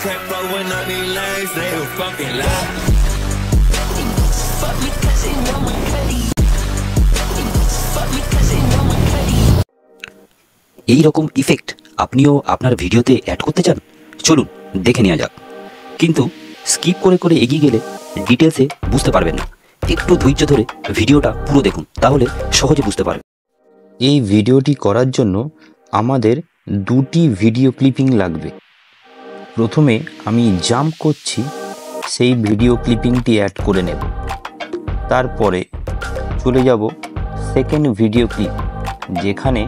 kept blowing up these lanes, they were fucking lie. Fuck me cause they know I'm cutty. Fuck me cause they know I'm cutty. এই রকম effect আপনিও আপনার ভিডিওতে add করতে চান? চলুন দেখে নেওয়া যাক। কিন্তু স্কিপ করে করে এগিয়ে গেলে ডিটেলসে বুঝতে পারবেন না। একটু ধৈর্য ধরে ভিডিওটা পুরো দেখুন, তাহলে সহজে বুঝতে পারবেন। এই ভিডিওটি করার জন্য আমাদের দুটি ভিডিও ক্লিপিং লাগবে। প্রথমে আমি জাম্প করছি, সেই ভিডিও ক্লিপিংটি অ্যাড করে নেব। তারপরে চলে যাব সেকেন্ড ভিডিও ক্লিপ, যেখানে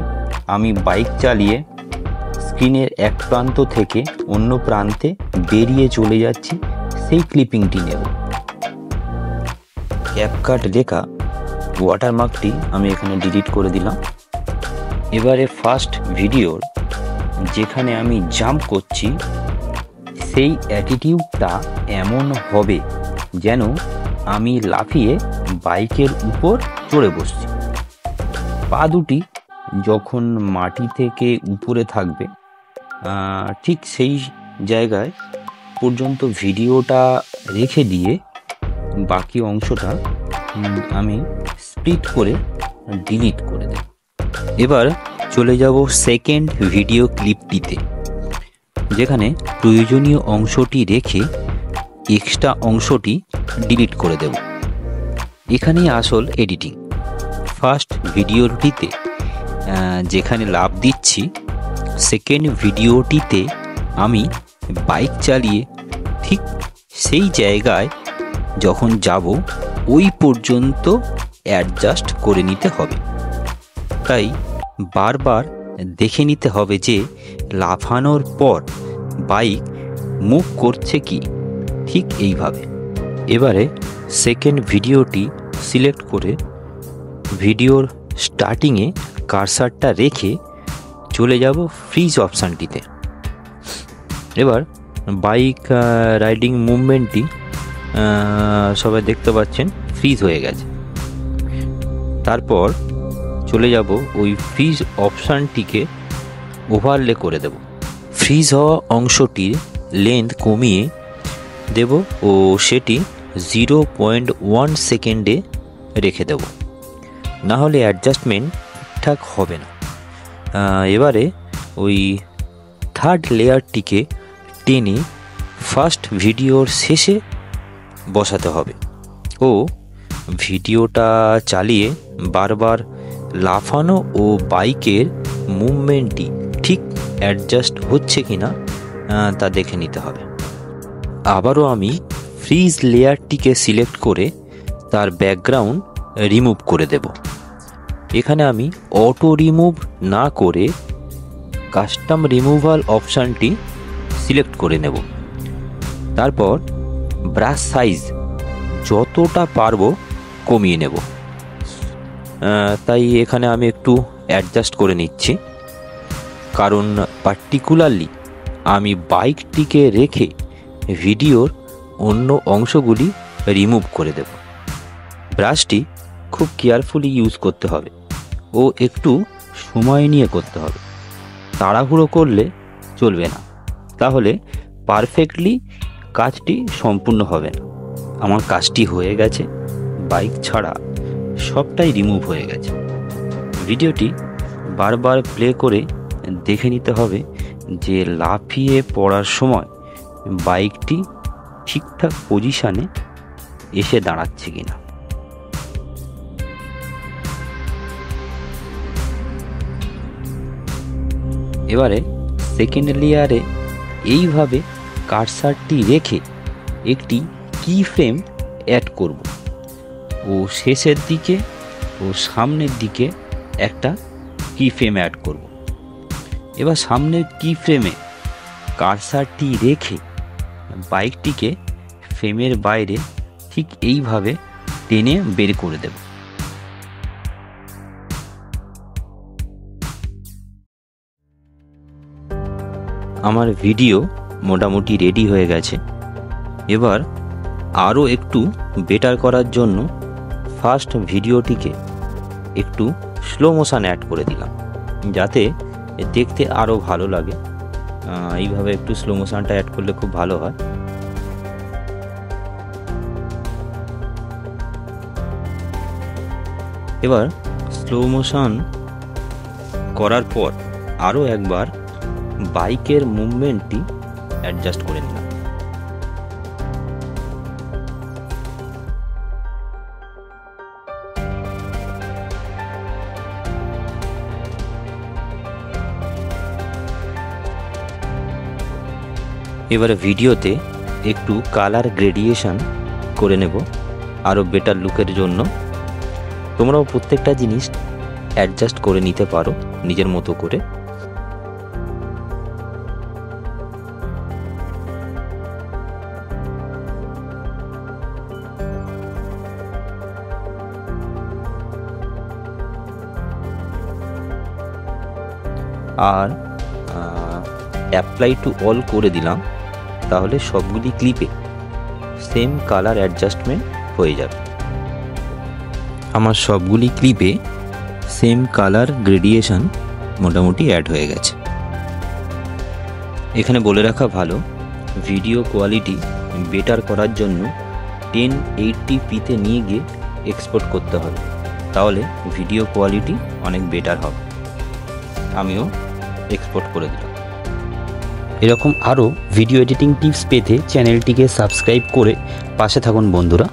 আমি বাইক চালিয়ে স্ক্রিনের এক প্রান্ত থেকে অন্য প্রান্তে বেরিয়ে চলে যাচ্ছি, সেই ক্লিপিংটি নেব। ক্যাপকাট লেখা ওয়াটারমার্কটি আমি এখানে ডিলিট করে দিলাম। এবারে ফার্স্ট ভিডিওর যেখানে আমি জাম্প করছি, সেই অ্যাটিটিউডটা এমন হবে যেন আমি লাফিয়ে বাইকের উপর চড়ে বসছি। পা দুটি যখন মাটি থেকে উপরে থাকবে, ঠিক সেই জায়গায় পর্যন্ত ভিডিওটা রেখে দিয়ে বাকি অংশটা আমি স্প্লিট করে ডিলিট করে দেব। এবার চলে যাব সেকেন্ড ভিডিও ক্লিপটিতে, যেখানে প্রয়োজনীয় অংশটি রেখে এক্সট্রা অংশটি ডিলিট করে দেব। এখানেই আসল এডিটিং। ফার্স্ট ভিডিওটিতে যেখানে লাফ দিচ্ছি, সেকেন্ড ভিডিওটিতে আমি বাইক চালিয়ে ঠিক সেই জায়গায় যখন যাব ওই পর্যন্ত অ্যাডজাস্ট করে নিতে হবে। তাই বারবার দেখে নিতে হবে যে লাফানোর পর বাইক মুভ করছে কি, ঠিক এইভাবে। এবারে সেকেন্ড ভিডিওটি সিলেক্ট করে ভিডিওর স্টার্টিংয়ে কার্সারটা রেখে চলে যাব ফ্রিজ অপশানটিতে। এবার বাইক রাইডিং মুভমেন্টটি সবাই দেখতে পাচ্ছেন ফ্রিজ হয়ে গেছে। তারপর চলে যাব ওই ফ্রিজ অপশানটিকে ওভারলে করে দেব। ফ্রিজ হওয়া অংশটির লেন্থ কমিয়ে দেব ও সেটি 0.1 সেকেন্ডে রেখে দেব, না হলে অ্যাডজাস্টমেন্ট ঠিকঠাক হবে না। এবারে ওই থার্ড লেয়ারটিকে টেনে ফার্স্ট ভিডিওর শেষে বসাতে হবে ও ভিডিওটা চালিয়ে বারবার লাফানো ও বাইকের মুভমেন্টটি ঠিক অ্যাডজাস্ট হচ্ছে কিনা তা দেখে নিতে হবে। আবারও আমি ফ্রিজ লেয়ারটিকে সিলেক্ট করে তার ব্যাকগ্রাউন্ড রিমুভ করে দেব। এখানে আমি অটো রিমুভ না করে কাস্টম রিমুভাল অপশানটি সিলেক্ট করে নেব। তারপর ব্রাশ সাইজ যতটা পারবো কমিয়ে নেব। তাই এখানে আমি একটু অ্যাডজাস্ট করে নিচ্ছি, কারণ পার্টিকুলারলি আমি বাইকটিকে রেখে ভিডিওর অন্য অংশগুলি রিমুভ করে দেব। ব্রাশটি খুব কেয়ারফুলি ইউজ করতে হবে ও একটু সময় নিয়ে করতে হবে। তাড়াহুড়ো করলে চলবে না, তাহলে পারফেক্টলি কাজটি সম্পূর্ণ হবে না। আমার কাজটি হয়ে গেছে, বাইক ছাড়া সবটাই রিমুভ হয়ে গেছে। ভিডিওটি বারবার প্লে করে দেখে নিতে হবে যে লাফিয়ে পড়ার সময় বাইকটি ঠিকঠাক পজিশানে এসে দাঁড়াচ্ছে কিনা। এবারে সেকেন্ড লেয়ারে এইভাবে কার্সারটি রেখে একটি কি ফ্রেম অ্যাড করব ও শেষের দিকে ও সামনের দিকে একটা কি ফ্রেম অ্যাড করব। এবার সামনের কি ফ্রেমে কার্সারটি রেখে বাইকটিকে ফ্রেমের বাইরে ঠিক এইভাবে টেনে বের করে দেব। আমার ভিডিও মোটামুটি রেডি হয়ে গেছে। এবার আরও একটু বেটার করার জন্য ফার্স্ট ভিডিওটিকে একটু স্লো মোশন অ্যাড করে দিলাম, যাতে দেখতে আরও ভালো লাগে। এইভাবে একটু স্লো মোশনটা অ্যাড করলে খুব ভালো হয়। এবার স্লো মোশন করার পর আরও একবার বাইকের মুভমেন্টটি অ্যাডজাস্ট করে নিলাম। এবারে ভিডিওতে একটু কালার গ্রেডিয়েশন করে নেব আরও বেটার লুকের জন্য। তোমরাও প্রত্যেকটা জিনিস অ্যাডজাস্ট করে নিতে পারো নিজের মতো করে। আর অ্যাপ্লাই টু অল করে দিলাম, তাহলে সবগুলি ক্লিপে সেম কালার অ্যাডজাস্টমেন্ট হয়ে যাবে। আমার সবগুলি ক্লিপে সেম কালার গ্রেডিয়েশন মোটামুটি অ্যাড হয়ে গেছে। এখানে বলে রাখা ভালো, ভিডিও কোয়ালিটি বেটার করার জন্য 1080p-তে নিয়ে গিয়ে এক্সপোর্ট করতে হবে, তাহলে ভিডিও কোয়ালিটি অনেক বেটার হবে। আমিও এক্সপোর্ট করে দিলাম। এরকম আরও ভিডিও এডিটিং টিপস পেতে চ্যানেলটিকে সাবস্ক্রাইব করে পাশে থাকুন বন্ধুরা।